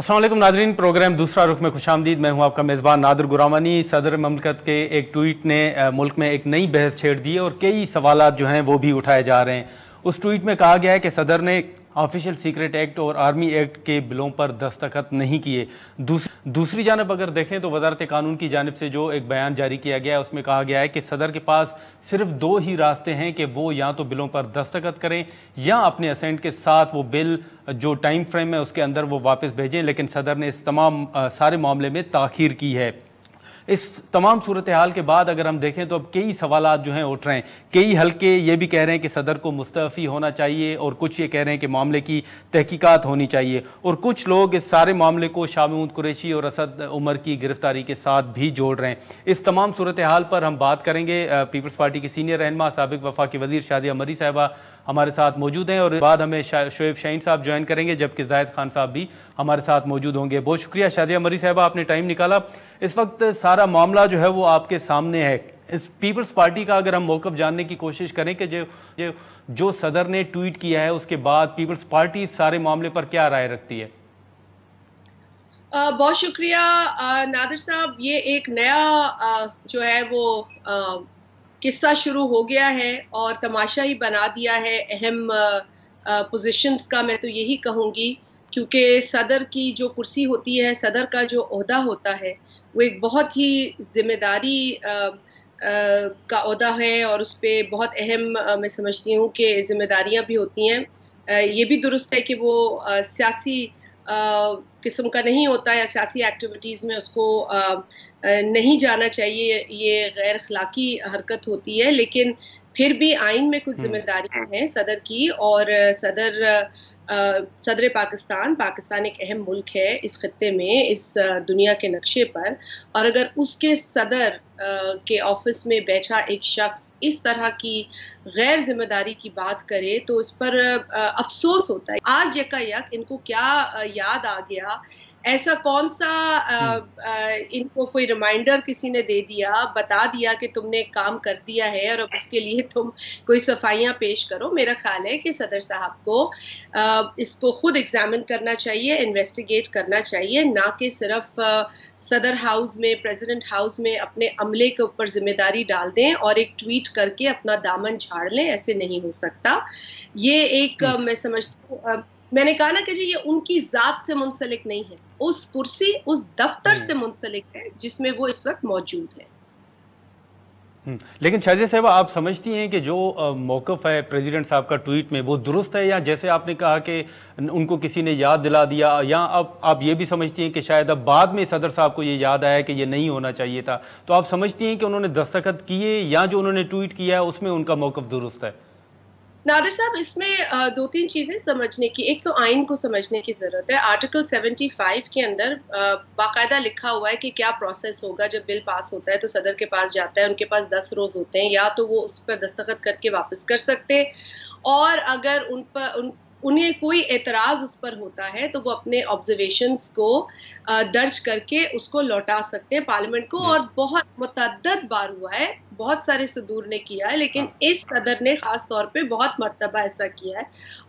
अस्सलाम वालेकुम Nadreen, programme दूसरा रुख में खुशामदीद। मैं हूं आपका मेज़बान नादिर गुरामानी। सदर ममलकत के एक ट्वीट ने मुल्क में एक नई बहस छेड़ दी है और कई सवालात जो हैं वो भी उठाए जा रहे हैं। उस ट्वीट में कहा गया है कि सदर ने ऑफिशियल सीक्रेट एक्ट और आर्मी एक्ट के बिलों पर दस्तखत नहीं किए। दूसरी जानब अगर देखें तो वजारत कानून की जानिब से जो एक बयान जारी किया गया है उसमें कहा गया है कि सदर के पास सिर्फ दो ही रास्ते हैं कि वो या तो बिलों पर दस्तखत करें या अपने असेंट के साथ वो बिल जो टाइम फ्रेम है उसके अंदर वो वापस भेजें। लेकिन सदर ने इस तमाम सारे मामले में ताख़ीर की है। इस तमाम सूरत हाल के बाद अगर हम देखें तो अब कई सवालात जो हैं उठ रहे हैं। कई हल्के ये भी कह रहे हैं कि सदर को मुस्तफ़ी होना चाहिए और कुछ ये कह रहे हैं कि मामले की तहकीकात होनी चाहिए, और कुछ लोग इस सारे मामले को शाह महमूद कुरैशी और असद उमर की गिरफ्तारी के साथ भी जोड़ रहे हैं। इस तमाम सूरत हाल पर हम बात करेंगे। पीपल्स पार्टी की सीनियर रहनुमा साबिक वफाकी वज़ीर शादिया मरी साहिबा हमारे साथ मौजूद हैं और बाद हमें शोएब शाहीन साहब ज्वाइन करेंगे, जबकि जाहिद खान साहब भी हमारे साथ मौजूद होंगे। बहुत शुक्रिया शादिया मरी साहिबा, आपने टाइम निकाला। इस वक्त सारा मामला जो है वो आपके सामने है। इस पीपल्स पार्टी का अगर हम मौक़िफ़ जानने की कोशिश करें कि जो सदर ने ट्वीट किया है उसके बाद पीपल्स पार्टी इस सारे मामले पर क्या राय रखती है? बहुत शुक्रिया नादिर साहब। ये एक नया जो है वो किस्सा शुरू हो गया है और तमाशा ही बना दिया है अहम पोजीशंस का। मैं तो यही कहूँगी, क्योंकि सदर की जो कुर्सी होती है, सदर का जो ओहदा होता है, वो एक बहुत ही जिम्मेदारी का ओहदा है और उस पर बहुत अहम मैं समझती हूँ कि जिम्मेदारियाँ भी होती हैं। ये भी दुरुस्त है कि वो सियासी किस्म का नहीं होता है, सियासी एक्टिविटीज़ में उसको नहीं जाना चाहिए, ये गैर अखलाकी हरकत होती है। लेकिन फिर भी आइन में कुछ जिम्मेदारियां हैं सदर की, और सदर पाकिस्तान एक अहम मुल्क है इस खत्ते में, इस दुनिया के नक्शे पर। और अगर उसके सदर के ऑफिस में बैठा एक शख्स इस तरह की गैर जिम्मेदारी की बात करे तो इस पर अफसोस होता है। आज यकायक इनको क्या याद आ गया? ऐसा कौन सा इनको कोई रिमाइंडर किसी ने दे दिया, बता दिया कि तुमने काम कर दिया है और अब उसके लिए तुम कोई सफाइयाँ पेश करो? मेरा ख्याल है कि सदर साहब को इसको खुद एग्जामिन करना चाहिए, इन्वेस्टिगेट करना चाहिए, ना कि सिर्फ सदर हाउस में, प्रेसिडेंट हाउस में अपने अमले के ऊपर जिम्मेदारी डाल दें और एक ट्वीट करके अपना दामन झाड़ लें। ऐसे नहीं हो सकता। ये एक मैं समझती हूँ, मैंने कहा ना कि जी ये उनकी जात से मुंसलिक नहीं है, उस कुर्सी, उस दफ्तर से मुंसलिक है जिसमें वो इस वक्त मौजूद है। लेकिन शादिया साहब, आप समझती हैं कि जो मौक़िफ़ है प्रेसिडेंट साहब का ट्वीट में वो दुरुस्त है, या जैसे आपने कहा कि उनको किसी ने याद दिला दिया, या अब आप ये भी समझती हैं कि शायद अब बाद में सदर साहब को ये याद आया कि ये नहीं होना चाहिए था? तो आप समझती हैं कि उन्होंने दस्तखत किए या जो उन्होंने ट्वीट किया है उसमें उनका मौक़िफ़ दुरुस्त है? नादिर साहब, इसमें दो तीन चीजें समझने की। एक तो आइन को समझने की जरूरत है। आर्टिकल 75 के अंदर बाकायदा लिखा हुआ है कि क्या प्रोसेस होगा जब बिल पास होता है तो सदर के पास जाता है। उनके पास 10 रोज होते हैं, या तो वो उस पर दस्तखत करके वापस कर सकते हैं, और अगर उन्हें कोई एतराज उस पर होता है तो वो अपने ऑब्जर्वेशंस को दर्ज करके उसको लौटा सकते हैं पार्लियामेंट को। और बहुत मुतअद्दद बार हुआ है, बहुत सारे सदूर ने किया है, लेकिन इस सदर ने खास तौर पे बहुत मर्तबा ऐसा किया है।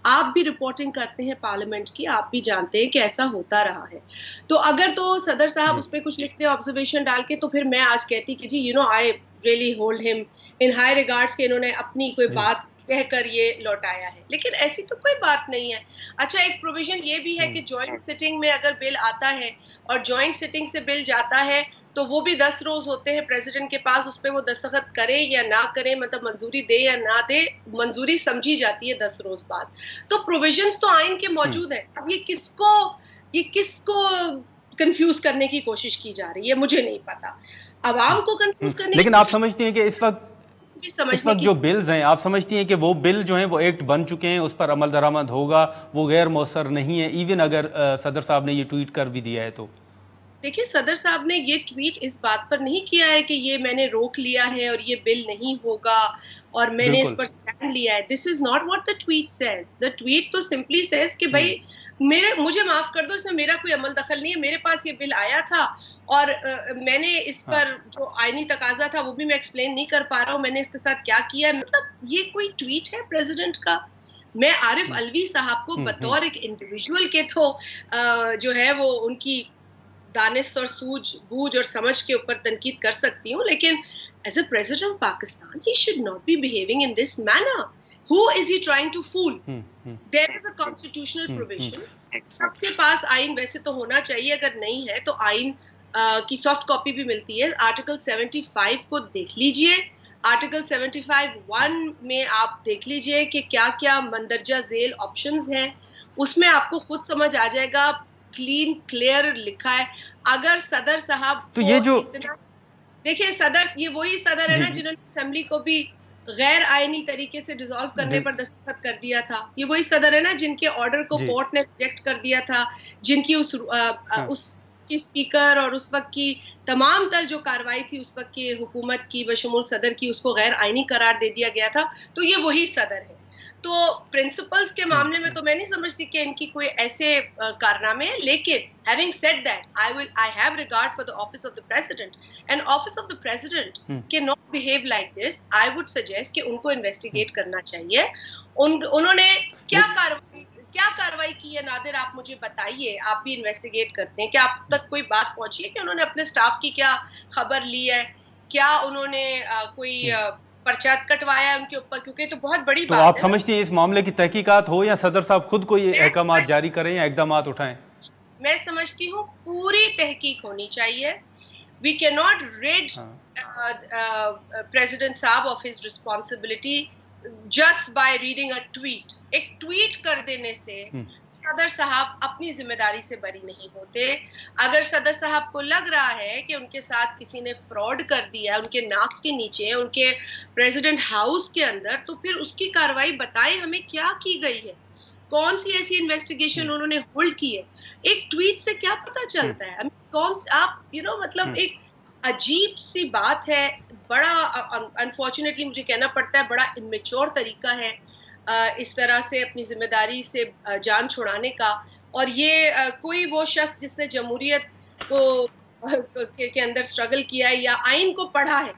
आप भी रिपोर्टिंग करते हैं पार्लियामेंट की, आप भी जानते हैं कि ऐसा होता रहा है। तो अगर तो सदर साहब उस पर कुछ लिखते हैं ऑब्जर्वेशन डाल के, तो फिर मैं आज कहती कि ji I really hold him in high regards के इन्होंने अपनी कोई बात कहकर ये लौटाया है। लेकिन ऐसी तो कोई बात नहीं है। अच्छा, एक प्रोविजन ये भी है कि जॉइंट सिटिंग में अगर बिल आता है और जॉइंट सिटिंग से बिल जाता है तो वो भी 10 रोज होते हैं प्रेसिडेंट के पास, उस पर वो दस्तखत करे या ना करे, मतलब मंजूरी दे या ना दे, मंजूरी समझी जाती है 10 रोज बाद। तो प्रोविजंस तो आइन के मौजूद है। अब ये किसको कंफ्यूज करने की कोशिश की जा रही है, मुझे नहीं पता। अवाम को कंफ्यूज करने लेकिन आप समझती हैं कि इस वक्त जो बिल्स हैं, आप समझती हैं कि वो बिल जो हैं वो एक्ट बन चुके हैं, उस पर अमल दरामद होगा, वो गैर मौसर नहीं है, इवन अगर सदर साहब ने ये ट्वीट कर भी दिया है तो? देखिए, सदर साहब ने ये ट्वीट इस बात पर नहीं किया है कि ये मैंने रोक लिया है और ये बिल नहीं होगा और मैंने इस पर स्टैंड लिया है। This is not what the tweet says. The tweet तो सिंपली सेज कि भाई मुझे माफ कर दो, इसमें मेरा कोई अमल दखल नहीं है, मेरे पास ये बिल आया था और मैंने इस पर जो आईनी तकाजा था वो भी मैं एक्सप्लेन नहीं कर पा रहा हूँ, मैंने इसके साथ क्या किया है। मतलब ये कोई ट्वीट है प्रेसिडेंट का? मैं आरिफ अलवी साहब को बतौर एक इंडिविजुअल के तो जो है वो उनकी दानिश और सूझबूझ और समझ के ऊपर तनकीद कर सकती हूँ, लेकिन as a president of Pakistan he should not be behaving in this manner. Who is he trying to fool? There is a constitutional provision. सबके पास आइन वैसे तो होना चाहिए, अगर नहीं है तो आइन की सॉफ्ट कॉपी भी मिलती है. आर्टिकल 75 को देख लीजिए. आर्टिकल 75(1) में आप देख लीजिए कि क्या क्या मंदरजा झेल ऑप्शंस हैं. उसमें आपको खुद समझ आ जाएगा, क्लीन क्लियर लिखा है. अगर सदर साहब तो ये जो देखिए सदर, ये वही सदर है ना जिन्होंने असेंबली को भी गैर आईनी तरीके से डिसॉल्व करने पर दस्तखत कर दिया था. ये वही सदर है ना जिनके ऑर्डर को कोर्ट ने रिजेक्ट कर दिया था, जिनकी उसकी स्पीकर और उस वक्त की तमाम तर जो कार्रवाई थी उस वक्त की हुकूमत की बशमूल सदर की, उसको गैर आईनी करार दे दिया गया था. तो ये वही सदर है. तो प्रिंसिपल्स के मामले में तो मैं नहीं समझती कि इनकी कोई ऐसे कारनामे हैं. लेकिन having said that, I have regard for the office of the president, and office of the president cannot behave like this. I would suggest कि उनको इन्वेस्टिगेट करना चाहिए. उन्होंने क्या कार्रवाई की है नादिर, आप मुझे बताइए. आप भी इन्वेस्टिगेट करते हैं, क्या आप तक कोई बात पहुंची है कि उन्होंने अपने स्टाफ की क्या खबर ली है? क्या उन्होंने कोई पर्चा कटवाया उनके ऊपर? क्योंकि तो बहुत बड़ी बात है. आप समझती हैं इस मामले की तहकीकात हो या सदर साहब खुद कोई अहकामात जारी करें या इकदाम उठाएं? मैं समझती हूँ पूरी तहकीक होनी चाहिए. We can not rid president sahab of his responsibility just by reading a tweet. एक ट्वीट कर देने से सदर साहब अपनी जिम्मेदारी से बरी नहीं होते. अगर सदर साहब को लग रहा है कि उनके साथ किसी ने फ्रॉड कर दिया उनके नाक के नीचे, उनके प्रेसिडेंट हाउस के अंदर, तो फिर उसकी कार्रवाई बताएं हमें क्या की गई है, कौन सी ऐसी इन्वेस्टिगेशन उन्होंने होल्ड की है. एक ट्वीट से क्या पता चलता है? कौन आप मतलब एक अजीब सी बात है. बड़ा अनफॉर्चुनेटली मुझे कहना पड़ता है, बड़ा इमेच्योर तरीका है इस तरह से अपनी जिम्मेदारी से जान छुड़ाने का. और ये कोई वो शख्स जिसने जमहूरियत को के अंदर स्ट्रगल किया है या आइन को पढ़ा है,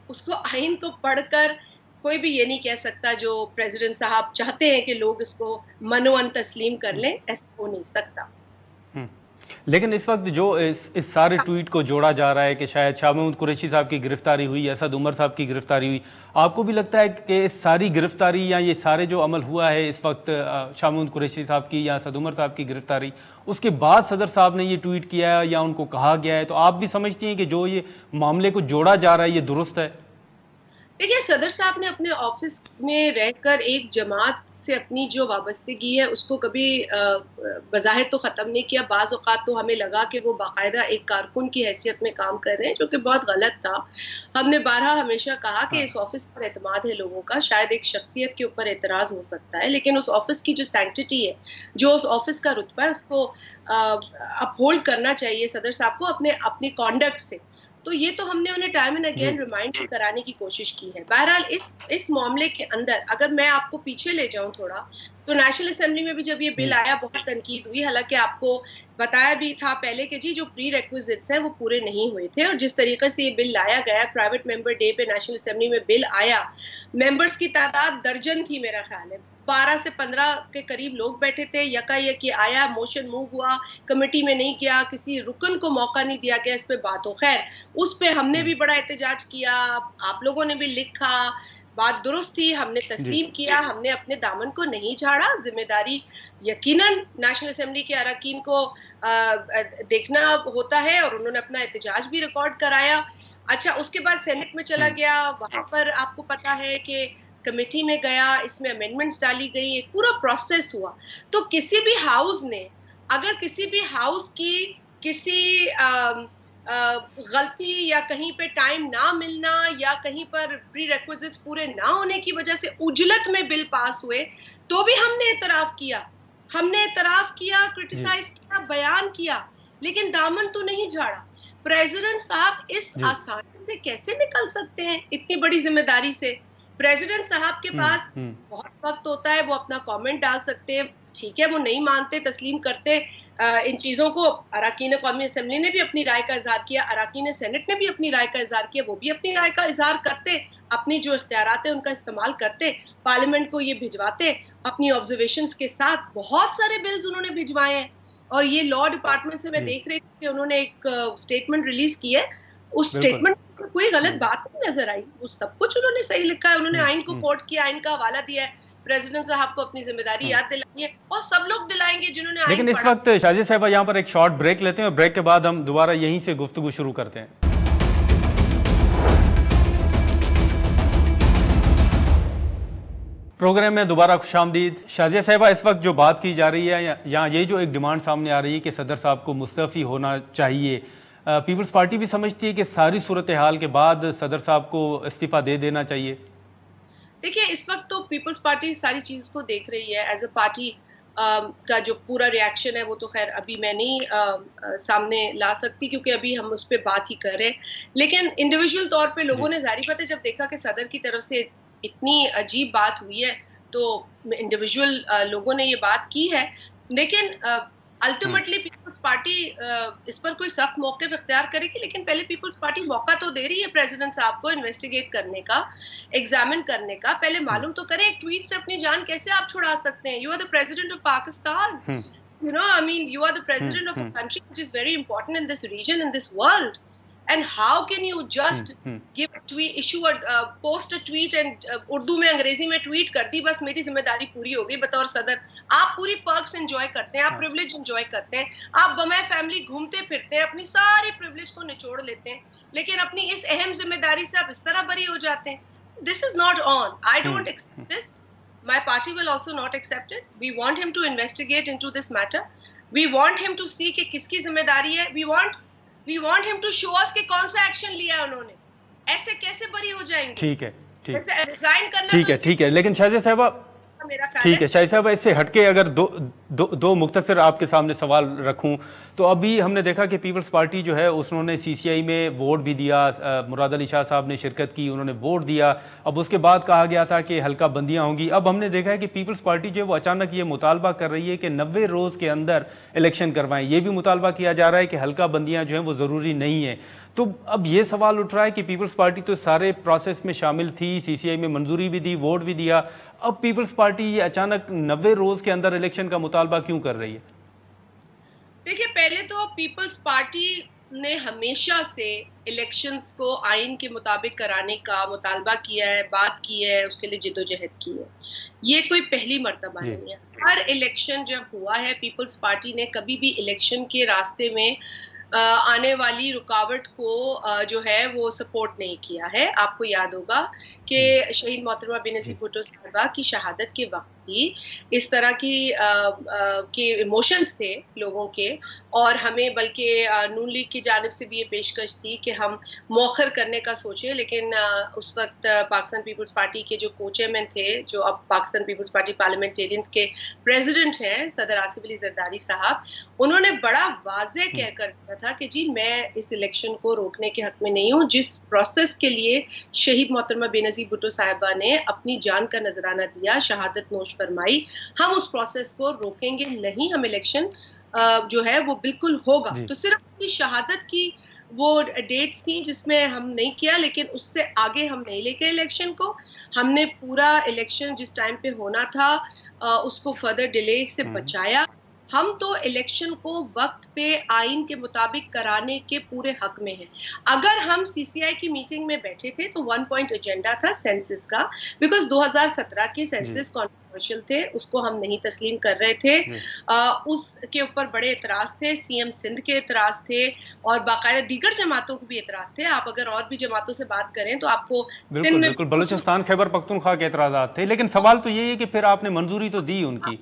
उसको आइन को पढ़कर कोई भी ये नहीं कह सकता जो प्रेसिडेंट साहब चाहते हैं कि लोग इसको मनोअन तस्लीम कर लें. ऐसा हो नहीं सकता. लेकिन इस वक्त जो इस सारे ट्वीट को जोड़ा जा रहा है कि शायद शाह महमूद कुरैशी साहब की गिरफ्तारी हुई, असद उमर साहब की गिरफ्तारी हुई, आपको भी लगता है कि इस सारी गिरफ्तारी या ये सारे जो अमल हुआ है इस वक्त शाह महमूद कुरैशी साहब की या असद उमर साहब की गिरफ्तारी, उसके बाद सदर साहब ने ये ट्वीट किया है या उनको कहा गया है, तो आप भी समझती हैं कि जो ये मामले को जोड़ा जा रहा है ये दुरुस्त है? देखिए, सदर साहब ने अपने ऑफिस में रहकर एक जमात से अपनी जो वाबस्तगी है उसको कभी बज़ाहिर तो ख़त्म नहीं किया. बाज़ औक़ात तो हमें लगा कि वो बाकायदा एक कारकुन की हैसियत में काम कर रहे हैं, जो कि बहुत गलत था. हमने बारहा हमेशा कहा कि इस ऑफिस पर एतमाद है लोगों का. शायद एक शख्सियत के ऊपर एतराज़ हो सकता है, लेकिन उस ऑफिस की जो सैंक्टिटी है, जो उस ऑफिस का रुतबा है, उसको अपहोल्ड करना चाहिए सदर साहब को अपनी कॉन्डक्ट से. तो ये तो हमने उन्हें टाइम एंड अगेन रिमाइंड कराने की कोशिश की है. बहरहाल इस मामले के अंदर अगर मैं आपको पीछे ले जाऊं थोड़ा, तो नेशनल असेंबली में भी जब ये बिल आया बहुत तनकीद हुई. हालांकि आपको बताया भी था पहले कि जी जो प्री रिक्विजिट्स हैं वो पूरे नहीं हुए थे. और जिस तरीके से ये बिल लाया गया, प्राइवेट मेंबर डे पे नेशनल असेंबली में बिल आया, मेंबर्स की तादाद दर्जन थी मेरा ख्याल है, 12 से 15 के करीब लोग बैठे थे. यकायक आया, मोशन मूव हुआ, कमेटी में नहीं गया, किसी रुकन को मौका नहीं दिया गया इस पे बात हो. खैर, उस पे हमने भी बड़ा एहतजाज किया, आप लोगों ने भी लिखा, बात दुरुस्त थी, हमने तस्लीम किया, हमने अपने दामन को नहीं झाड़ा. जिम्मेदारी यकीनन नेशनल असेंबली के अरकान को देखना होता है और उन्होंने अपना एहतजाज भी रिकॉर्ड कराया. अच्छा, उसके बाद सेनेट में चला गया, वहां पर आपको पता है कि कमेटी में गया, इसमें अमेंडमेंट्स डाली गई, एक पूरा प्रोसेस हुआ. तो किसी भी हाउस ने, अगर किसी भी हाउस की किसी गलती या कहीं पे टाइम ना मिलना या कहीं पर प्री रिक्विजिट्स पूरे ना होने की वजह से उजलत में बिल पास हुए, तो भी हमने एतराफ किया, क्रिटिसाइज किया, बयान किया, लेकिन दामन तो नहीं झाड़ा. प्रेसिडेंट साहब इस आसानी से कैसे निकल सकते हैं इतनी बड़ी जिम्मेदारी से? प्रेसिडेंट साहब के पास बहुत वक्त होता है, वो अपना कमेंट डाल सकते हैं. ठीक है, वो नहीं मानते, तस्लीम करते इन चीज़ों को. अरकान कौमी असम्बली ने भी अपनी राय का इजहार किया, अरकान सेनेट ने भी अपनी राय का इजहार किया, वो भी अपनी राय का इजहार करते अपनी जो इख्तियारात है उनका इस्तेमाल करते, पार्लियामेंट को ये भिजवाते अपनी ऑब्जर्वेशंस के साथ। बहुत सारे बिल्स उन्होंने भिजवाए हैं और ये लॉ डिपार्टमेंट से मैं देख रही थी कि उन्होंने एक स्टेटमेंट रिलीज की है, उस स्टेटमेंट में कोई गलत बात नहीं नजर आई, वो सब कुछ उन्होंने सही लिखा है। उन्होंने आइन को कोट किया, आइन का हवाला दिया है, प्रेसिडेंट साहब को अपनी जिम्मेदारी याद दिलाई है और सब लोग दिलाएंगे जिन्होंने लेकिन इस वक्त शाजिद साहिबा यहाँ पर एक शॉर्ट ब्रेक लेते हैं और ब्रेक के बाद हम दोबारा यहीं से गुफ्तगू शुरू करते हैं। प्रोग्राम में दोबारा खुशामदीद। शाजिया साहिबा, इस वक्त जो बात की जा रही है यहाँ ये जो एक डिमांड सामने आ रही है कि सदर साहब को मुस्तफ़ी होना चाहिए, पीपल्स पार्टी भी समझती है कि सारी सूरत हाल के बाद सदर साहब को इस्तीफ़ा दे देना चाहिए। देखिए, इस वक्त तो पीपल्स पार्टी सारी चीज को देख रही है एज अ पार्टी का जो पूरा रिएक्शन है वो तो खैर अभी मैं नहीं सामने ला सकती क्योंकि अभी हम उस पर बात ही कर रहे हैं। लेकिन इंडिविजुअल तौर पे लोगों ने जाहिर बात है जब देखा कि सदर की तरफ से इतनी अजीब बात हुई है तो इंडिविजुअल लोगों ने ये बात की है। लेकिन अल्टीमेटली पीपल्स पार्टी इस पर कोई सख्त मौक़िफ़ इख्तियार करेगी, लेकिन पहले पीपल्स पार्टी मौका तो दे रही है प्रेसिडेंट साहब को इन्वेस्टिगेट करने का, एग्जामिन करने का। पहले मालूम तो करें एक ट्वीट से अपनी जान कैसे आप छुड़ा सकते हैं। You are the president of Pakistan, you know, I mean you are the president of a country which is very important in this region, in this world, and how can you just give a tweet, issue a post a tweet and Urdu में अंग्रेजी में tweet कर दी, बस मेरी जिम्मेदारी पूरी हो गई बतौर सदर। आप पूरी पर्क्स एंजॉय करते हैं, आप प्रिविलेज एंजॉय करते हैं, आप बमाए फैमिली घूमते फिरते हैं, अपनी सारी प्रिविलेज को निचोड़ लेते हैं, लेकिन अपनी इस अहम जिम्मेदारी से आप इस तरह बरी हो जाते हैं। This is not on, I don't accept this, my party will also not accept it. We want him to investigate into this matter, we want him to see कि किसकी जिम्मेदारी है, we want him to show us कि कौन सा action लिया है उन्होंने, ऐसे कैसे बरी हो जाएंगे। ठीक है, ठीक है, रिजाइन करना ठीक है, ठीक है। लेकिन शाजिया साहिबा, ठीक है शाहिद साहब, इससे हटके अगर दो मुख्तसर आपके सामने सवाल रखूं तो अभी हमने देखा कि पीपल्स पार्टी जो है उन्होंने सीसीआई में वोट भी दिया, मुराद अली शाह साहब ने शिरकत की, उन्होंने वोट दिया। अब उसके बाद कहा गया था कि हल्का बंदियां होंगी। अब हमने देखा है कि पीपल्स पार्टी जो है वो अचानक ये मुतालबा कर रही है कि 90 रोज़ के अंदर इलेक्शन करवाएं। ये भी मुतालबा किया जा रहा है कि हल्का बंदियाँ जो हैं वो ज़रूरी नहीं है। तो अब ये सवाल उठ रहा है कि पीपल्स पार्टी तो सारे प्रोसेस में शामिल थी, सीसीआई में मंजूरी भी दी, वोट भी दिया, अब पीपल्स पार्टी ये अचानक 90 रोज के अंदर इलेक्शन का मुतालबा क्यों कर रही है? देखिए, पहले तो पीपल्स पार्टी ने हमेशा से इलेक्शंस को आइन के मुताबिक कराने का मुतालबा किया है, बात की है, उसके लिए जिद्दोजहद की है। ये कोई पहली मर्तबा नहीं है। हर इलेक्शन जब हुआ है पीपल्स पार्टी ने कभी भी इलेक्शन के रास्ते में आने वाली रुकावट को जो है वो सपोर्ट नहीं किया है। आपको याद होगा कि शहीद मोहतरमा बेनज़ीर भुट्टो साहिबा की शहादत के वक्त भी इस तरह की के इमोशंस थे लोगों के, और हमें बल्कि नून लीग की जानिब से भी ये पेशकश थी कि हम मौखर करने का सोचें, लेकिन उस वक्त पाकिस्तान पीपल्स पार्टी के जो को चेयरमैन थे, जो अब पाकिस्तान पीपल्स पार्टी पार्लियामेंटेरियंस के प्रेसिडेंट हैं, सदर आसिफ अली जरदारी साहब, उन्होंने बड़ा वाज़ेह कहकर दिया था कि जी मैं इस इलेक्शन को रोकने के हक में नहीं हूँ। जिस प्रोसेस के लिए शहीद मोहतरमा बेनज़ीर भुट्टो साहिबा ने अपनी जान का नजराना दिया, शहादत नोश फरमाई, हम उस प्रोसेस को रोकेंगे नहीं, हम इलेक्शन जो है वो बिल्कुल होगा। तो सिर्फ शहादत की वो डेट्स थी जिसमें हम नहीं किया, लेकिन उससे आगे हम नहीं लेके इलेक्शन को, हमने पूरा इलेक्शन जिस टाइम पे होना था उसको फर्दर डिले से बचाया। हम तो इलेक्शन को वक्त पे आइन के मुताबिक कराने के पूरे हक में हैं। अगर हम सीसीआई की मीटिंग में बैठे थे तो 1 पॉइंट एजेंडा था सेंसस का, बिकॉज 2017 के सेंसस कॉन्ट्रोवर्शियल थे, उसको हम नहीं तस्लीम कर रहे थे। उसके ऊपर बड़े एतराज थे, सीएम सिंध के एतराज थे और बाकायदा दीगर जमातों को भी एतराज थे। आप अगर और भी जमातों से बात करें तो आपको बिल्कुल बलूचिस्तान खैबर पख्तूनख्वा के एतराज़ात थे, लेकिन सवाल तो यही है कि फिर आपने मंजूरी तो दी उनकी।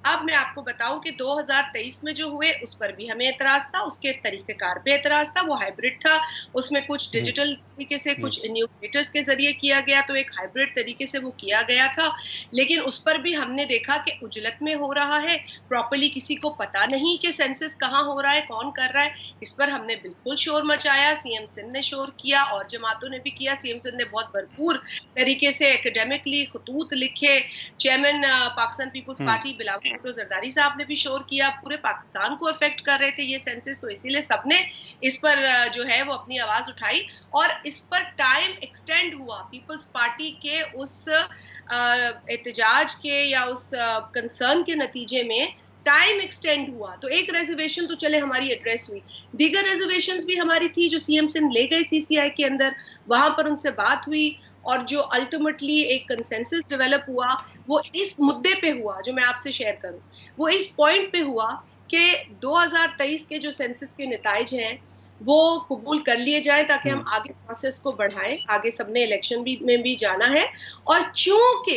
अब मैं आपको बताऊं कि 2023 में जो हुए उस पर भी हमें एतराज था, उसके तरीक़ेकार पे एतराज था, वो हाइब्रिड था, उसमें कुछ डिजिटल तरीके से, कुछ इन्यूमरेटर्स के जरिए किया गया, तो एक हाइब्रिड तरीके से वो किया गया था। लेकिन उस पर भी हमने देखा कि उजलत में हो रहा है, प्रॉपर्ली किसी को पता नहीं कि सेंसस कहाँ हो रहा है, कौन कर रहा है। इस पर हमने बिल्कुल शोर मचाया, सीएम सिंध ने शोर किया और जमातों ने भी किया। सीएम सिंध ने बहुत भरपूर तरीके से एकेडमिकली खतूत लिखे, चेयरमैन पाकिस्तान पीपल्स पार्टी बिलावल भुट्टो जरदारी अंसारी साहब ने भी शोर किया, पूरे पाकिस्तान को अफेक्ट कर रहे थे ये सेंसस, तो इसीलिए सबने इस पर जो है वो अपनी आवाज उठाई और इस पर टाइम एक्सटेंड हुआ। पीपल्स पार्टी के उस एहतजाज के या उस कंसर्न के नतीजे में टाइम एक्सटेंड हुआ। तो एक रिजर्वेशन तो चले हमारी एड्रेस हुई, दीगर रिजर्वेशंस भी हमारी थी जो सीएम सिंह ले गए सीसीआई के अंदर, वहां पर उनसे बात हुई और जो अल्टीमेटली एक कंसेंसस डेवलप हुआ वो इस मुद्दे पे हुआ जो मैं आपसे शेयर करूं। वो इस पॉइंट पे हुआ कि 2023 के जो सेंसस के नताइज हैं वो कबूल कर लिए जाएं ताकि हम आगे प्रोसेस को बढ़ाएं, आगे सबने इलेक्शन में भी जाना है। और चूंकि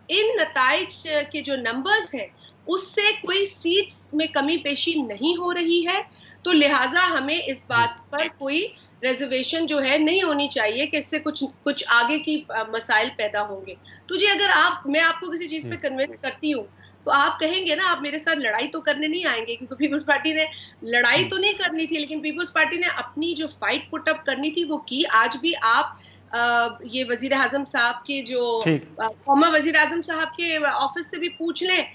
इन नताइज के जो नंबर्स हैं उससे कोई सीट्स में कमी पेशी नहीं हो रही है, तो लिहाजा हमें इस बात पर कोई रिजर्वेशन जो है नहीं होनी चाहिए कि इससे कुछ आगे की मसाइल पैदा होंगे। तो जी अगर मैं आपको किसी चीज पे कन्विंस करती हूँ तो आप कहेंगे ना आप मेरे साथ लड़ाई तो करने नहीं आएंगे, क्योंकि पीपल्स पार्टी ने लड़ाई तो नहीं करनी थी, लेकिन पीपल्स पार्टी ने अपनी जो फाइट पुट अप करनी थी वो की। आज भी आप ये वजीर आजम साहब के जो फॉर्मर वजीर आजम साहब के ऑफिस से भी पूछ लें,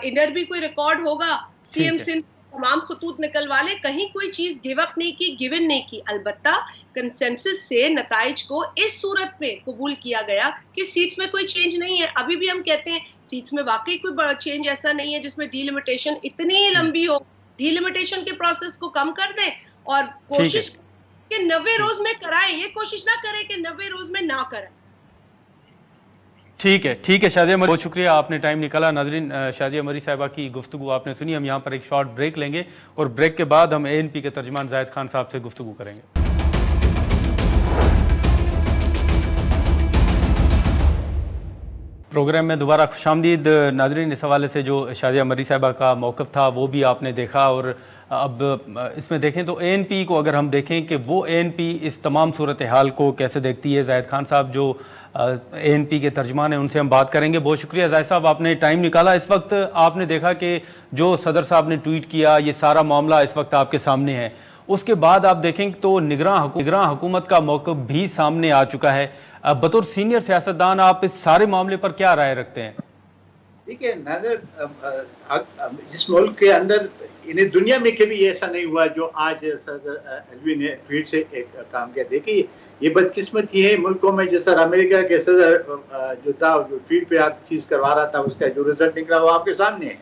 इधर भी कोई रिकॉर्ड होगा, सीएम सिंह तमाम खतूत निकलवा ले, कहीं कोई चीज गिव अप नहीं की, गिवन नहीं की। अलबत्ता कंसेंसस से नताइज को इस सूरत में कबूल किया गया कि सीट्स में कोई चेंज नहीं है। अभी भी हम कहते हैं सीट्स में वाकई कोई बड़ा चेंज ऐसा नहीं है जिसमें डीलिमिटेशन इतनी लंबी हो। डीलिमिटेशन के प्रोसेस को कम कर दें और कोशिश कि 90 रोज में कराएं, ये कोशिश ना करें कि 90 रोज में ना कराएं। ठीक है शादिया मरी, बहुत शुक्रिया आपने टाइम निकाला। नाज़रीन, शादिया मरी साहिबा की गुफ्तगू आपने सुनी। हम यहाँ पर एक शॉर्ट ब्रेक लेंगे और ब्रेक के बाद हम एएनपी के तर्जुमान जाहिद खान साहब से गुफ्तगू करेंगे। प्रोग्राम में दोबारा खुशामदीद। नाज़रीन, इस हवाले से जो शादिया मरी साहिबा का मौक़िफ़ था वो भी आपने देखा, और अब इसमें देखें तो एएनपी को अगर हम देखें कि वो एएनपी इस तमाम सूरत हाल को कैसे देखती है, जाहिद खान साहब जो एएनपी के तर्जुमान हैं उनसे हम बात करेंगे। बहुत शुक्रिया जाहिद साहब, आपने टाइम निकाला। इस वक्त आपने देखा कि जो सदर साहब ने ट्वीट किया, ये सारा मामला इस वक्त आपके सामने है। उसके बाद आप देखें तो निगरान हुकूमत का मौक़िफ़ भी सामने आ चुका है। बतौर सीनियर सियासतदान आप इस सारे मामले पर क्या राय रखते हैं? देखिए नाज़र, जिस मुल्क के अंदर इन्हें दुनिया में कभी ऐसा नहीं हुआ जो आज सदर अलवी ने ट्वीट से एक काम किया। देखिए ये बदकिस्मती है मुल्कों में, जैसा अमेरिका के सदर जो था जो ट्वीट पे आप चीज़ करवा रहा था उसका जो रिजल्ट निकला वो आपके सामने है।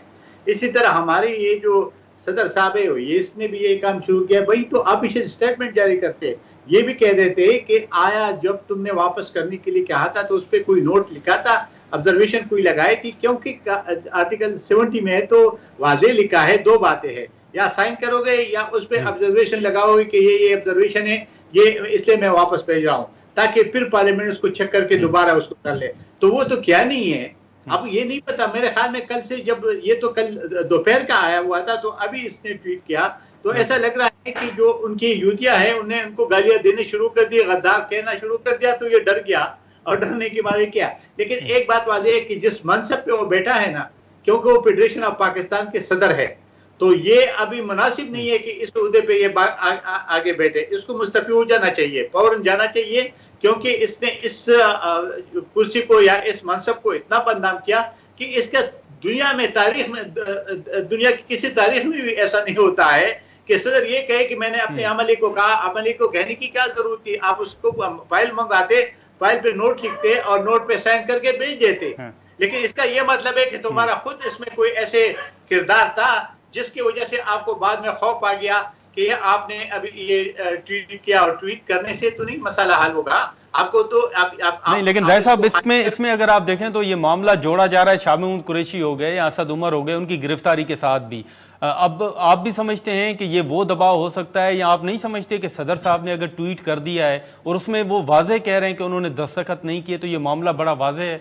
इसी तरह हमारे ये जो सदर साहब है ये इसने भी ये काम शुरू किया। भाई तो आप इसे स्टेटमेंट जारी करते, ये भी कह देते कि आया जब तुमने वापस करने के लिए कहा था तो उस पर कोई नोट लिखा था, ऑब्जर्वेशन कोई लगाई थी, क्योंकि आर्टिकल 70 में है तो वाज़ेह लिखा है, दो बातें हैं, या साइन करोगे या उस पर ऑब्जर्वेशन लगाओगे कि ये ऑब्जर्वेशन है, ये इसलिए मैं वापस भेज रहा हूँ, ताकि फिर पार्लियामेंट उसको चेक करके दोबारा उसको कर ले। तो वो तो क्या नहीं है। अब ये नहीं पता, मेरे ख्याल में कल से, जब ये तो कल दोपहर का आया हुआ था तो अभी इसने ट्वीट किया, तो ऐसा लग रहा है कि जो उनकी युतियां हैं उन्हें उनको गालियां देने शुरू कर दी, गद्दार कहना शुरू कर दिया, तो ये डर गया और डरने की मारे क्या। लेकिन एक बात वाज़ेह है कि जिस मनसब पे वो बैठा है ना, क्योंकि वो फेडरेशन ऑफ पाकिस्तान के सदर है, तो ये अभी मुनासिब नहीं है कि इस उहदे पे ये आगे बैठे। इसको मुस्तफी हो जाना चाहिए, फौरन जाना चाहिए, क्योंकि इसने इस कुर्सी को या इस मनसब को इतना बदनाम किया कि इसका दुनिया में तारीख में, दुनिया की किसी तारीख में भी ऐसा नहीं होता है कि सदर ये कहे कि मैंने अपने अमले को कहा। अमले को कहने की क्या जरूरत थी, आप उसको फाइल मंगाते, फाइल पे नोट लिखते और नोट पे साइन करके भेज देते। लेकिन इसका ये मतलब है कि तुम्हारा खुद इसमें कोई ऐसे किरदार था जिसकी वजह से आपको बाद में खौफ आ गया कि आपने अभी ये ट्वीट किया, और ट्वीट करने से तो नहीं मसला हल होगा आपको तो नहीं। लेकिन जाहिद साहब, इसमें अगर आप देखें तो ये मामला जोड़ा जा रहा है शामीम कुरैशी हो गए या असद उमर हो गए, उनकी गिरफ्तारी के साथ भी। अब आप भी समझते हैं कि ये वो दबाव हो सकता है, या आप नहीं समझते कि सदर साहब ने अगर ट्वीट कर दिया है और उसमें वो वाज़ेह कह रहे हैं कि उन्होंने दस्तखत नहीं किए, तो ये मामला बड़ा वाज़ेह है?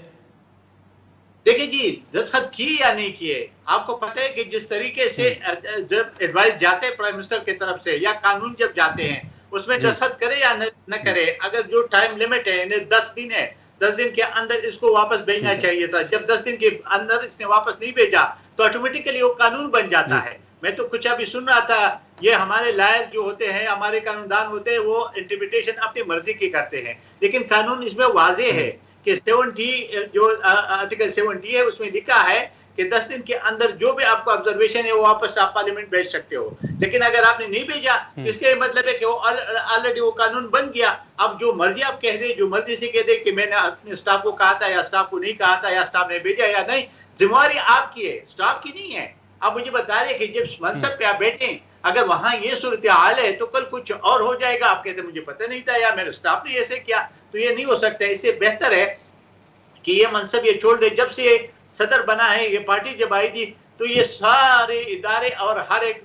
देखिए जी, दस्तखत किए या नहीं किए, आपको पता है कि जिस तरीके से जब एडवाइस जाते हैं प्राइम मिनिस्टर की तरफ से या कानून जब जाते हैं उसमें दस्तखत करे या न करे, अगर जो टाइम लिमिट है 10 दिन है, 10 दिन के अंदर इसको वापस भेजना चाहिए था। जब 10 दिन के अंदर इसने वापस नहीं भेजा तो ऑटोमेटिकली वो कानून बन जाता है। मैं तो कुछ अभी सुन रहा था, ये हमारे लायर जो होते हैं, हमारे कानूनदान होते हैं, वो इंटरप्रिटेशन अपनी मर्जी की करते हैं, लेकिन कानून इसमें वाज़ेह है कि 70 जो आर्टिकल 70 है उसमें लिखा है कि 10 दिन के अंदर जो भी आपको ऑब्जर्वेशन है वो वापस आप पार्लियामेंट भेज सकते हो। लेकिन अगर आपने नहीं भेजा तो इसका मतलब है कि वो ऑलरेडी वो कानून बन गया। अब जो मर्जी आप कह दे, जो मर्जी से कह दे कि मैंने अपने स्टाफ को कहा था या स्टाफ को नहीं कहा था या स्टाफ ने भेजा या नहीं, जिम्मेवारी आपकी है, स्टाफ की नहीं है। आप मुझे बता रहे कि जब मनसब पे आप बैठे, अगर वहां ये सूरत हाल है तो कल कुछ और हो जाएगा। आप कहते मुझे पता नहीं था या मेरे स्टाफ ने ऐसे किया, तो ये नहीं हो सकता। इससे बेहतर है कि ये मनसब ये छोड़ दे। जब से सदर बना है, ये पार्टी जब आई थी तो ये सारे इदारे और हर एक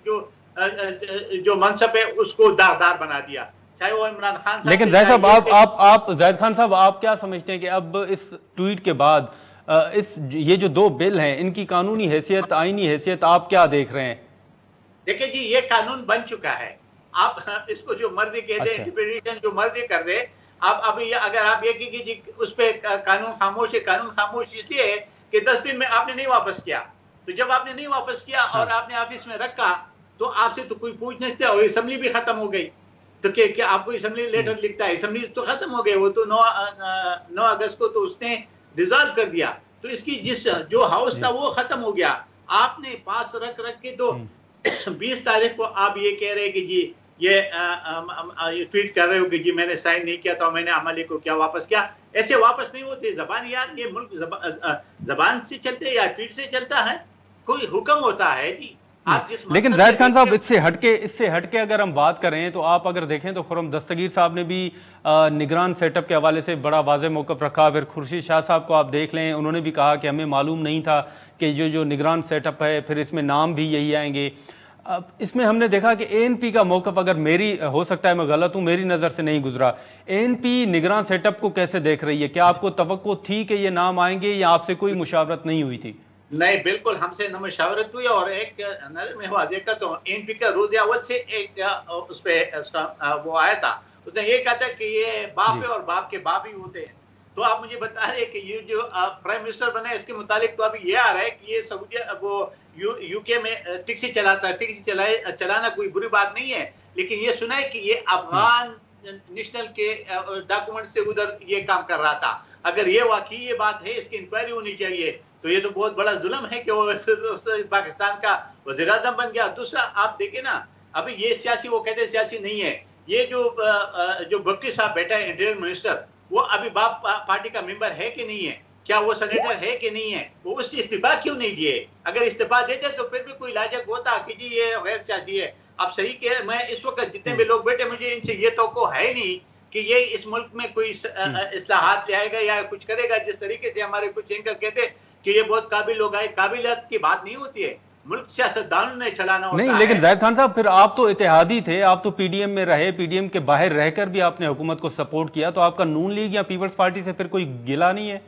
जो मनसब है उसको दागदार बना दिया, चाहे वो इमरान खान साहब। लेकिन जाहिद साहब, आप जाहिद खान साहब, आप क्या समझते हैं कि अब इस ट्वीट के बाद ये जो 2 बिल हैं इनकी कानूनी हैसियत, आईनी हैसियत आप क्या देख रहे हैं? देखिए जी, ये कानून बन चुका है। आप इसको जो मर्जी कह दे, इंटरप्रिटेशन जो मर्जी कर दे। आप अभी अगर आप ये कीजिए उस पर कानून खामोश है। कानून खामोश इसलिए है कि 10 दिन में आपने नहीं वापस किया, तो जब आपने नहीं वापस किया और आपने ऑफिस में रखा तो आपसे तो कोई पूछ नहीं सकता। असेंबली भी खत्म हो गई, तो क्या आपको असेंबली लेटर लिखता है? असेंबली तो खत्म हो गई, वो तो 9 अगस्त को तो उसने डिसॉल्व कर दिया। तो इसकी जो हाउस था वो खत्म हो गया। आपने पास रख के तो 20 तारीख को आप ये कह रहे हैं कि जी ये ट्वीट कर रहे हो कि जी मैंने साइन नहीं किया था, मैंने अमले को क्या वापस किया। ऐसे वापस नहीं होते। जबान यार, ये मुल्क जबान से चलते या ट्वीट से चलता है? कोई हुक्म होता है जी। लेकिन जाहिद खान साहब, इससे हटके अगर हम बात करें तो आप अगर देखें तो खुर्रम दस्तगीर साहब ने भी निगरान सेटअप के हवाले से बड़ा वाज़ेह मौक़िफ़ रखा। फिर खुर्शीद शाह साहब को आप देख लें, उन्होंने भी कहा कि हमें मालूम नहीं था कि जो निगरान सेटअप है फिर इसमें नाम भी यही आएंगे। अब इसमें हमने देखा कि ANP का मौक़िफ़, अगर मेरी, हो सकता है मैं गलत हूँ, मेरी नज़र से नहीं गुजरा, ANP निगरान सेटअप को कैसे देख रही है? क्या आपको तवक्को थी कि ये नाम आएंगे या आपसे कोई मुशावरत नहीं हुई थी? नहीं, बिल्कुल हमसे न मुशावरत हुई। और एक नजर में वाज़ेह करता हूँ, ANP का रोज़ अव्वल से एक उस पे वो आया था, उसने ये कहा था कि ये बाप है और बाप के बाप ही होते हैं। तो आप मुझे बता रहे हैं कि ये जो प्राइम मिनिस्टर बना है, इसके मुतालिक तो अभी ये आ रहा है कि ये सऊदी वो यूके में टैक्सी चलाता है। टैक्सी चलाना कोई बुरी बात नहीं है, लेकिन ये सुना है कि ये अफगान नेशनल के डॉक्यूमेंट से उधर ये काम कर रहा था। अगर ये वाकई ये बात है, इसकी इंक्वायरी होनी चाहिए। तो ये तो बहुत बड़ा जुल्म है कि वो पाकिस्तान का वज़ीर आज़म बन गया। दूसरा आप देखें ना, अभी ये सियासी, वो कहते हैं सियासी नहीं है। ये जो भक्ति साहब बैठा है इंटीरियर मिनिस्टर, वो अभी बाप पार्टी का मेंबर है कि नहीं है? क्या वो सेनेटर है कि नहीं है? वो उससे इस्तीफा क्यों नहीं दिए? अगर इस्तीफा देते तो फिर भी कोई लाजक होता कि जी ये गैर सियासी है। आप सही कह, मैं इस वक्त जितने भी लोग बैठे, मुझे इनसे ये तवक्को है नहीं कि ये इस मुल्क में कोई इस्लाहात ले आएगा या कुछ करेगा। जिस तरीके से हमारे कुछ एंकर कहते कि ये बहुत काबिल लोग आए, काबिलियत की बात नहीं होती है, मुल्क सियासतदान ने चलाना होता नहीं। लेकिन जाहिद खान साहब, फिर आप तो इत्तेहादी थे, आप तो PDM में रहे, PDM के बाहर रहकर भी आपने हुकूमत को सपोर्ट किया, तो आपका नून लीग या पीपल्स पार्टी से फिर कोई गिला नहीं है?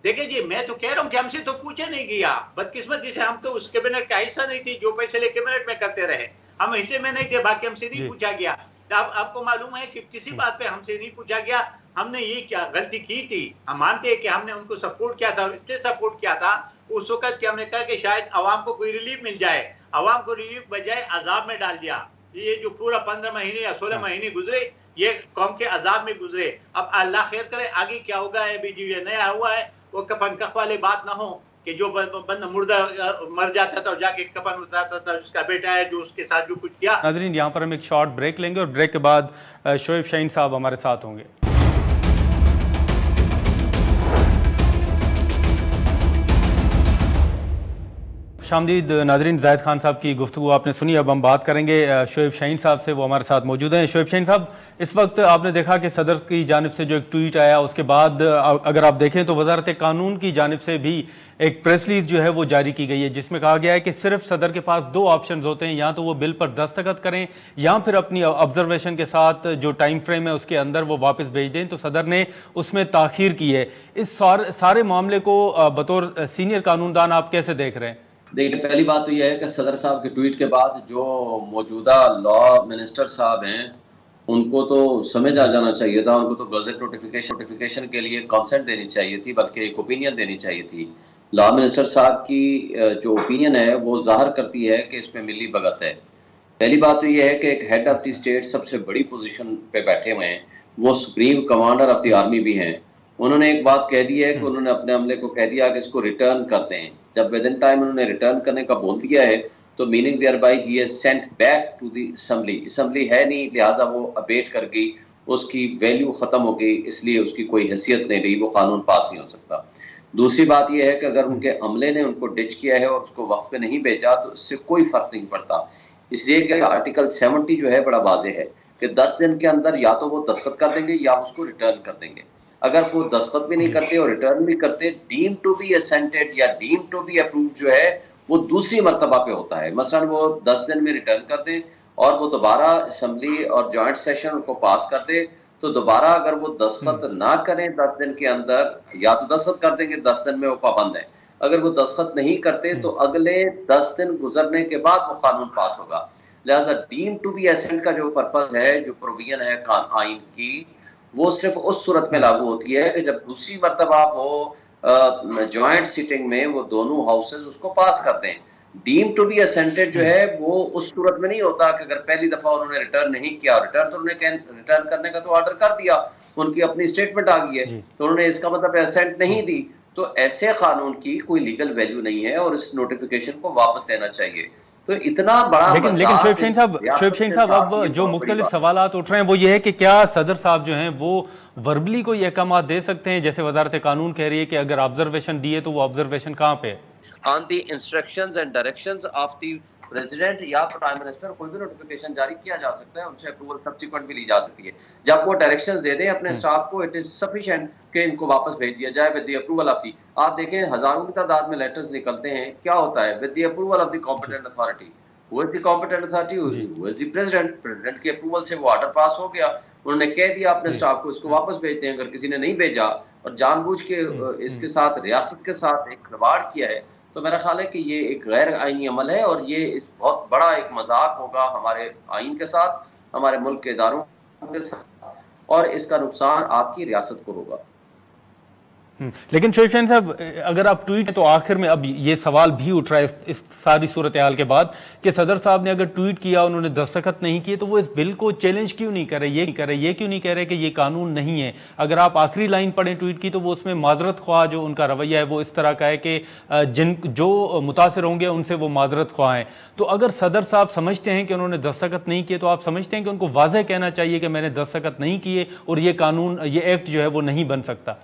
देखिए जी, मैं तो कह रहा हूँ कि हमसे तो पूछा नहीं गया। बदकिस्मती से हम तो उस कैबिनेट का हिस्सा नहीं थी जो फैसले कैबिनेट में करते रहे। हम हिस्से में नहीं थे, बाकी हमसे नहीं पूछा गया। आपको मालूम है कि किसी बात पे हमसे नहीं पूछा गया। हमने ये क्या गलती की थी? हम मानते हैं कि हमने उनको सपोर्ट किया था, इसलिए सपोर्ट किया था उस वक्त कि हमने कहा कि शायद अवाम को कोई रिलीफ मिल जाए। अवाम को रिलीफ बजाय अजाब में डाल दिया। ये जो पूरा 15 महीने या 16 महीने गुजरे, ये कौम के अजाब में गुजरे। अब अल्लाह खैर करे, आगे क्या होगा। अभी जो ये नया हुआ है वो कफन कफ वाली बात ना हो कि जो बंदा मुर्दा मर जाता था और जाके कफन उतारता था, उसका बेटा है जो उसके साथ जो कुछ किया। नाज़रीन, यहाँ पर हम एक शॉर्ट ब्रेक लेंगे और ब्रेक के बाद शोएब शाहीन साहब हमारे साथ होंगे। शामदीद नाज़रीन, जाहिद खान साहब की गुफ्तगू आपने सुनी। अब हम बात करेंगे शोएब शाहीन साहब से, वो हमारे साथ मौजूद हैं। शोएब शाहीन साहब, इस वक्त आपने देखा कि सदर की जानिब से जो एक ट्वीट आया, उसके बाद अगर आप देखें तो वजारत कानून की जानिब से भी एक प्रेस रिलीज जो है वो जारी की गई है, जिसमें कहा गया है कि सिर्फ सदर के पास 2 ऑप्शन होते हैं, या तो वो बिल पर दस्तखत करें या फिर अपनी ऑब्जर्वेशन के साथ जो टाइम फ्रेम है उसके अंदर वो वापस भेज दें। तो सदर ने उसमें ताखीर की है। इस सारे मामले को बतौर सीनियर कानूनदान आप कैसे देख रहे हैं? देखिए, पहली बात तो यह है कि सदर साहब के ट्वीट के बाद जो मौजूदा लॉ मिनिस्टर साहब हैं उनको तो समझ आ जाना चाहिए था। उनको तो गज़ट नोटिफिकेशन के लिए कंसेंट देनी चाहिए थी, बल्कि एक ओपिनियन देनी चाहिए थी। लॉ मिनिस्टर साहब की जो ओपिनियन है वो जाहिर करती है कि इसमें मिली भगत है। पहली बात तो यह है कि एक हेड ऑफ द स्टेट सबसे बड़ी पोजीशन पे बैठे हुए हैं, वो supreme commander of the army भी हैं, उन्होंने एक बात कह दी है कि उन्होंने अपने अमले को कह दिया कि इसको रिटर्न करते हैं। जब विद इन टाइम उन्होंने रिटर्न करने का बोल दिया है तो meaning thereby he is sent back to the assembly. Assembly है नहीं, लिहाजा वो अबेट कर गई, उसकी वैल्यू ख़त्म हो गई, इसलिए उसकी कोई हैसियत नहीं रही, वो कानून पास नहीं हो सकता। दूसरी बात यह है कि अगर उनके अमले ने उनको डिच किया है और उसको वक्त पे नहीं भेजा तो इससे कोई फ़र्क नहीं पड़ता, इसलिए कि आर्टिकल 70 जो है बड़ा वाजे है कि 10 दिन के अंदर या तो वो दस्तखत कर देंगे या उसको रिटर्न कर देंगे। अगर वो दस्तखत भी नहीं करते और रिटर्न भी करते, डीम टू बी असेंटेड या डीम टू बी अप्रूव जो है वो दूसरी मर्तबा पे होता है। मसलन वो 10 दिन में रिटर्न कर दें और वो दोबारा असम्बली और जॉइंट सेशन उनको पास कर दे, तो दोबारा अगर वो दस्तखत ना करें 10 दिन के अंदर, या तो दस्तखत कर देंगे 10 दिन में वो पाबंद है, अगर वो दस्तखत नहीं करते तो अगले 10 दिन गुजरने के बाद वो कानून पास होगा। लिहाजा डीम टू बी एसेंट का जो पर्पज है, जो प्रोविजन है आइन की, वो सिर्फ उस सूरत में लागू होती है कि जब दूसरी मर्तबा वो जॉइंट सीटिंग में वो दोनों हाउसेज उसको पास करते हैं। डीम टू बी असेंटेड जो है वो उस सूरत में नहीं होता कि अगर पहली दफा उन्होंने रिटर्न नहीं किया, रिटर्न तो उन्होंने रिटर्न करने का तो ऑर्डर कर दिया, उनकी अपनी स्टेटमेंट आ गई है, तो उन्होंने इसका मतलब असेंट नहीं दी, तो ऐसे कानून की कोई लीगल वैल्यू नहीं है और इस नोटिफिकेशन को वापस लेना चाहिए। तो इतना बड़ा लेकिन शोएब शाहीन साहब अब जो मुख्तलिफ सवालात उठ रहे हैं वो ये है कि क्या सदर साहब जो हैं वो वर्बली कोई अहकाम दे सकते हैं, जैसे वजारत कानून कह रही है कि अगर ऑब्जर्वेशन दिए तो वो ऑब्जर्वेशन कहाँ पे है? On the instructions and directions of the president या प्राइम मिनिस्टर कोई भी नोटिफिकेशन जारी किया जा सकता है, उनसे अप्रूवल सब्सिक्वेंट भी ली जा सकती है। जब वो डायरेक्शंस दे दें अपने स्टाफ को, इट इज सफिशिएंट कि इनको वापस भेज दिया जाए with the approval of the, आप देखें हजारों की तादाद में लेटर्स निकलते हैं, क्या होता है with the approval of the competent authority. Who is the competent authority? Who is the president? President के अप्रूवल से वो ऑर्डर पास हो गया, उन्होंने कह दिया अपने स्टाफ को इसको वापस भेज दें। अगर किसी ने नहीं भेजा और जानबूझ के इसके साथ रियासत के साथ एक खिलवाड़ किया है तो मेरा ख्याल है कि ये एक गैर आईनी अमल है और ये इस बहुत बड़ा एक मजाक होगा हमारे आइन के साथ, हमारे मुल्क के इदारों के साथ, और इसका नुकसान आपकी रियासत को होगा। लेकिन शोएब शाहीन साहब, अगर आप ट्वीट तो आखिर में अब ये सवाल भी उठ रहा है इस सारी सूरत हाल के बाद कि सदर साहब ने अगर ट्वीट किया, उन्होंने दस्तखत नहीं किए, तो वो इस बिल को चैलेंज क्यों नहीं कर रहे, ये क्यों नहीं कह रहे कि ये कानून नहीं है? अगर आप आखिरी लाइन पढ़ें ट्वीट की तो वो उसमें माजरत ख्वाह जो उनका रवैया है वो इस तरह का है कि जो मुतासर होंगे उनसे वो माजरत ख्वाह हैं। तो अगर सदर साहब समझते हैं कि उन्होंने दस्तखत नहीं किए तो आप समझते हैं कि उनको वाज़ेह कहना चाहिए कि मैंने दस्तखत नहीं किए और ये कानून, ये एक्ट जो है वो नहीं बन सकता?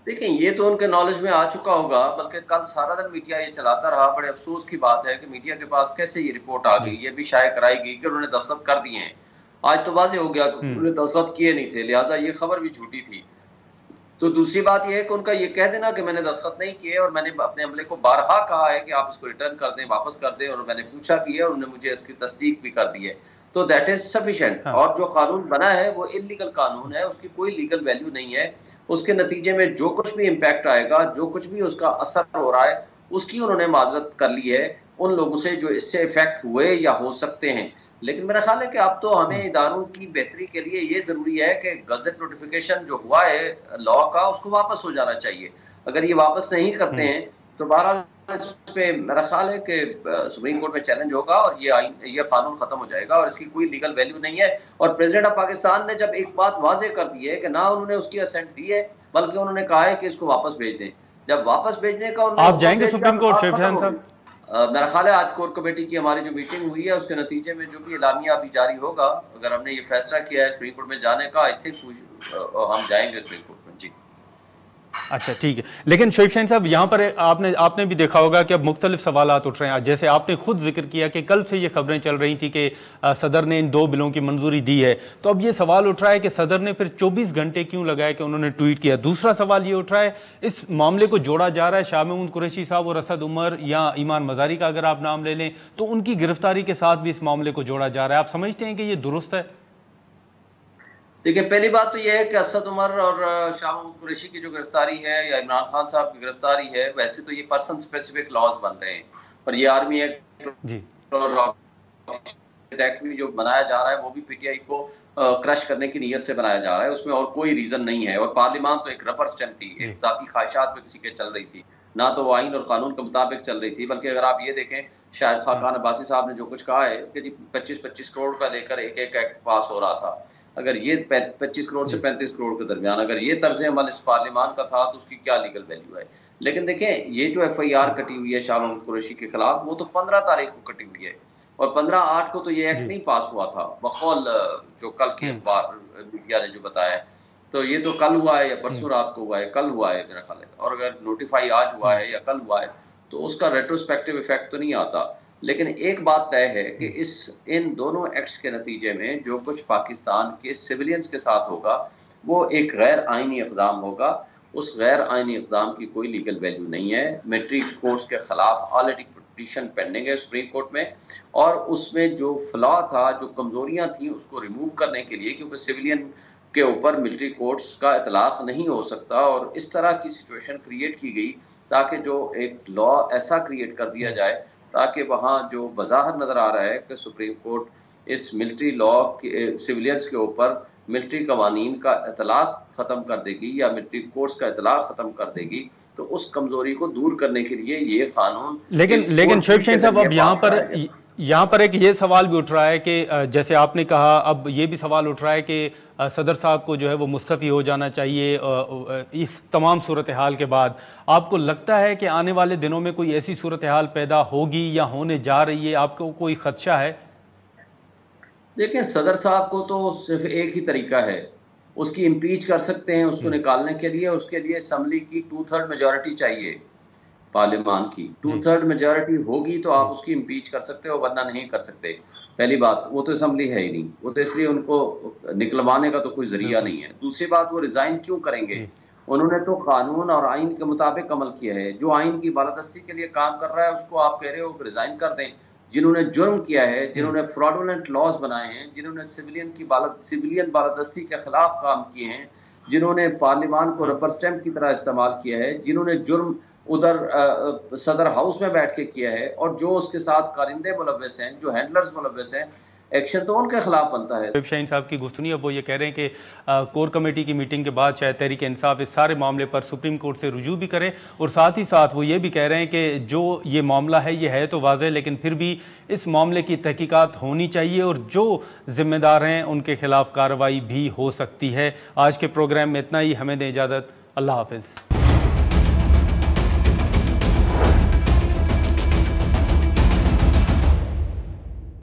देखिए ये तो उनके नॉलेज में आ चुका होगा, बल्कि कल सारा दिन मीडिया ये चलाता रहा। बड़े अफसोस की बात है कि मीडिया के पास कैसे ये रिपोर्ट आ गई, ये भी शायद कराई गई कि उन्होंने दस्तखत कर दिए हैं। आज तो वाज़ेह हो गया कि उन्होंने दस्तखत किए नहीं थे, लिहाजा ये खबर भी झूठी थी। तो दूसरी बात यह है कि उनका ये कह देना कि मैंने दस्तखत नहीं किए और मैंने अपने अमले को बारहा कहा है कि आप इसको रिटर्न कर दें, वापस कर दें, और मैंने पूछा भी है और उन्होंने मुझे इसकी तस्दीक भी कर दी है, तो दैट इज सफिशिएंट। और जो कानून बना है वो इलीगल कानून है, उसकी कोई लीगल वैल्यू नहीं है। उसके नतीजे में जो कुछ भी इम्पैक्ट आएगा, जो कुछ भी उसका असर हो रहा है, उसकी उन्होंने माजरत कर ली है उन लोगों से जो इससे इफेक्ट हुए या हो सकते हैं। लेकिन मेरा ख्याल है कि अब तो हमें इदारों की बेहतरी के लिए ये जरूरी है कि गजट नोटिफिकेशन जो हुआ है लॉ का, उसको वापस हो जाना चाहिए। अगर ये वापस नहीं करते हैं तो बहरहाल इस पे मेरा ख्याल है कि सुप्रीम कोर्ट में चैलेंज होगा और ये कानून खत्म हो जाएगा और इसकी कोई लीगल वैल्यू नहीं है। और प्रेसिडेंट ऑफ पाकिस्तान ने जब एक बात वाज़ेह कर दी है कि ना उन्होंने उसकी असेंट दी है, बल्कि उन्होंने कहा है कि इसको वापस भेज दें। जब वापस भेजने का आप जाएंगे सुप्रीम कोर्ट? शोएब शाहीन साहब, मेरा ख्याल है आज कोर कमेटी की हमारी जो मीटिंग हुई है उसके नतीजे में जो भी एलामिया अभी जारी होगा, अगर हमने ये फैसला किया है सुप्रीम कोर्ट में जाने का, आई थिंक हम जाएंगे सुप्रीम कोर्ट में। जी अच्छा ठीक है। लेकिन शोएब शाहीन साहब, यहाँ पर आपने भी देखा होगा कि अब मुख्तलिफ सवालात उठ रहे हैं। जैसे आपने खुद जिक्र किया कि कल से ये खबरें चल रही थी कि सदर ने इन 2 बिलों की मंजूरी दी है, तो अब ये सवाल उठ रहा है कि सदर ने फिर 24 घंटे क्यों लगाए कि उन्होंने ट्वीट किया। दूसरा सवाल ये उठ रहा है, इस मामले को जोड़ा जा रहा है शाह महमूद कुरैशी साहब और असद उमर या ईमान मज़ारी का अगर आप नाम ले लें, तो उनकी गिरफ्तारी के साथ भी इस मामले को जोड़ा जा रहा है। आप समझते हैं कि ये दुरुस्त है? देखिए पहली बात तो यह है कि असद उमर और शाह महमूद कुरैशी की जो गिरफ्तारी है या इमरान खान साहब की गिरफ्तारी है, वैसे तो ये पर्सन स्पेसिफिक लॉज बन रहे हैं और ये आर्मी एक्ट और एक्ट भी जो बनाया जा रहा है वो भी पीटीआई को क्रश करने की नीयत से बनाया जा रहा है, उसमें और कोई रीजन नहीं है। और पार्लियामान तो एक रबर स्टैम्प थी, एक जाती ख्वाहिशात पे किसी के चल रही थी, ना तो वो आइन और कानून के मुताबिक चल रही थी। बल्कि अगर आप ये देखें, शाहिद खान अब्बासी साहब ने जो कुछ कहा है कि जी 25-25 करोड़ रुपए लेकर एक एक्ट पास हो रहा था, अगर ये 25 करोड़ से 35 करोड़ के दरमियान अगर ये तर्ज अमल इस पार्लियामान का था तो उसकी क्या लीगल वैल्यू है। लेकिन देखें, ये जो FIR कटी हुई है शाह महमूद कुरैशी के खिलाफ, वो तो 15 तारीख को कटी हुई है और 15/8 को तो ये एक्ट नहीं पास हुआ था बकौल जो कल के अखबार मीडिया ने जो बताया है। तो ये तो कल हुआ है या परसों रात को हुआ है, कल हुआ है मेरा ख्याल है, और अगर नोटिफाई आज हुआ है या कल हुआ है तो उसका रेट्रोस्पेक्टिव इफेक्ट तो नहीं आता। लेकिन एक बात तय है कि इन दोनों एक्ट्स के नतीजे में जो कुछ पाकिस्तान के सिविलियंस के साथ होगा वो एक गैर आइनी इक़दाम होगा। उस गैर आइनी इक़दाम की कोई लीगल वैल्यू नहीं है। मिलिट्री कोर्ट्स के खिलाफ ऑलरेडी पिटीशन पेंडिंग है सुप्रीम कोर्ट में, और उसमें जो फ्लॉ था, जो कमजोरियां थी, उसको रिमूव करने के लिए, क्योंकि सिविलियन के ऊपर मिलिट्री कोर्ट्स का इतलाक नहीं हो सकता, और इस तरह की सिचुएशन क्रिएट की गई ताकि जो एक लॉ ऐसा क्रिएट कर दिया जाए ताकि वहाँ जो वजाहत नज़र आ रहा है कि सुप्रीम कोर्ट इस मिलिट्री लॉ के सिविलियंस के ऊपर मिलिट्री कवानीन का इतलाक ख़त्म कर देगी या मिलिट्री कोर्ट्स का इतलाक ख़त्म कर देगी, तो उस कमज़ोरी को दूर करने के लिए ये कानून। लेकिन शोएब शाहीन साहब, अब यहाँ पर एक ये सवाल भी उठ रहा है कि जैसे आपने कहा, अब ये भी सवाल उठ रहा है कि सदर साहब को जो है वो मुस्तफ़ी हो जाना चाहिए इस तमाम सूरत हाल के बाद। आपको लगता है कि आने वाले दिनों में कोई ऐसी सूरत हाल पैदा होगी या होने जा रही है? आपको कोई खदशा है? देखिए, सदर साहब को तो सिर्फ एक ही तरीका है, उसकी इम्पीच कर सकते हैं उसको निकालने के लिए। उसके लिए असम्बली की 2/3 मेजॉरिटी चाहिए, पार्लियामान की 2/3 मेजॉरिटी होगी तो आप उसकी इम्पीच कर सकते हो, वरना नहीं कर सकते। पहली बात, वो तो असम्बली है ही नहीं, वो तो इसलिए उनको निकलवाने का तो कोई जरिया नहीं है। दूसरी बात, वो रिजाइन क्यों करेंगे? उन्होंने तो कानून और आइन के मुताबिक अमल किया है। जो आइन की बालादस्ती के लिए काम कर रहा है उसको आप कह रहे हो कि रिजाइन कर दें। जिन्होंने जुर्म किया है, जिन्होंने फ्रॉडुलेंट लॉज बनाए हैं, जिन्होंने सिविलियन बालादस्ती के खिलाफ काम किए हैं, जिन्होंने पार्लियामान को रबर स्टैम्प की तरह इस्तेमाल किया है, जिन्होंने जुर्म उधर सदर हाउस में बैठ के किया है, और जो उसके साथ कारिंदे मुलव्वस हैं, जो हैंडलर्स मुलव्वस हैं, एक्शन तो उनके खिलाफ बनता है। शोएब शाहीन साहब की गुफ्तगू, अब वो ये कह रहे हैं कि कोर कमेटी की मीटिंग के बाद शायद तहरीक इंसाफ इस सारे मामले पर सुप्रीम कोर्ट से रुजू भी करे, और साथ ही साथ वो ये भी कह रहे हैं कि जो ये मामला है ये है तो वाज़ेह, लेकिन फिर भी इस मामले की तहकीकात होनी चाहिए और जो जिम्मेदार हैं उनके खिलाफ कार्रवाई भी हो सकती है। आज के प्रोग्राम में इतना ही, हमें दें इजाज़त, अल्लाह हाफिज़।